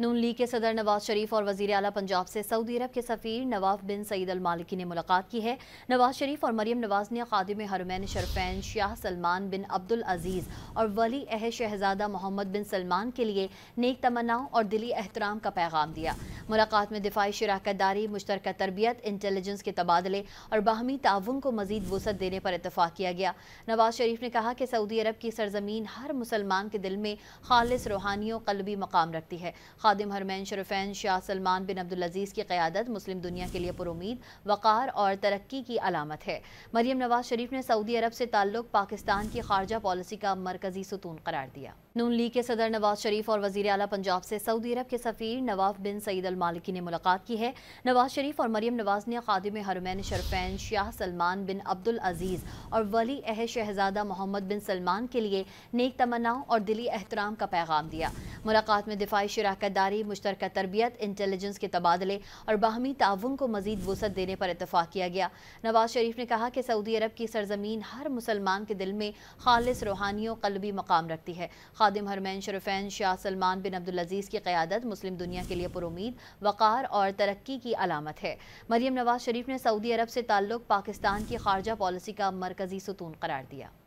नून league के सदर नवाज शरीफ और वजीर आला पंजाब से सऊदी अरब के सफीर नवाफ बिन सईद अल मालिकी ने मुलाकात की है। नवाज शरीफ और मरियम नवाज ने खादिम हरमैन शरफैन शाह सलमान बिन अब्दुल अजीज और वली अहद शहजादा मोहम्मद बिन सलमान के लिए नेक तमन्नाओं और दिली एहतराम का पैगाम दिया। मुलाकात में दिफाई शराकत दारी, मुश्तरका तरबियत, इंटेलिजेंस के तबादले और बाहमी ताउन को मजीद वसअत देने पर इतफाक किया गया। नवाज शरीफ ने कहा कि सऊदी अरब की सरजमीन हर मुसलमान के दिल में खालिस रूहानी और क़ल्बी मकाम रखती है। खादिम हरमैन शरफैन शाह सलमान बिन अब्दुल अजीज की क़यादत मुस्लिम दुनिया के लिए पुरुमीद, वक़ार और तरक्की की अलामत है। मरियम नवाज शरीफ ने सऊदी अरब से ताल्लुक़ पाकिस्तान की खारजा पॉलिसी का मरकजी सुतून करार दिया। नून लीग के सदर नवाज शरीफ और वजीर आला पंजाब से सऊदी अरब के सफीर नवाफ बिन सईद अल मालिकी ने मुलाकात की है। नवाज शरीफ और मरियम नवाज ने खादिम हरमैन शरफैन शाह सलमान बिन अब्दुल अजीज और वली अहद शहजादा मोहम्मद बिन सलमान के लिए नेक तमन्नाओं और दिली एहतराम का पैगाम दिया। मुलाकात में दिफाई शराकत दारी, मुश्तरका तरबियत, इंटेलिजेंस के तबादले और बाहमी ताउन को मजीद वसअत देने पर इतफाक किया गया। नवाज शरीफ ने कहा कि सऊदी अरब की सरजमीन हर मुसलमान के दिल में खालिस रूहानी और क़ल्बी मकाम रखती है। खादिम हरमैन शरफैन शाह सलमान बिन अब्दुल अजीज की क़यादत मुस्लिम दुनिया के लिए पुरुमीद, वक़ार और तरक्की की अलामत है। मरियम नवाज शरीफ ने सऊदी अरब से ताल्लुक़ पाकिस्तान की खारजा पॉलिसी का मरकजी सुतून करार दिया।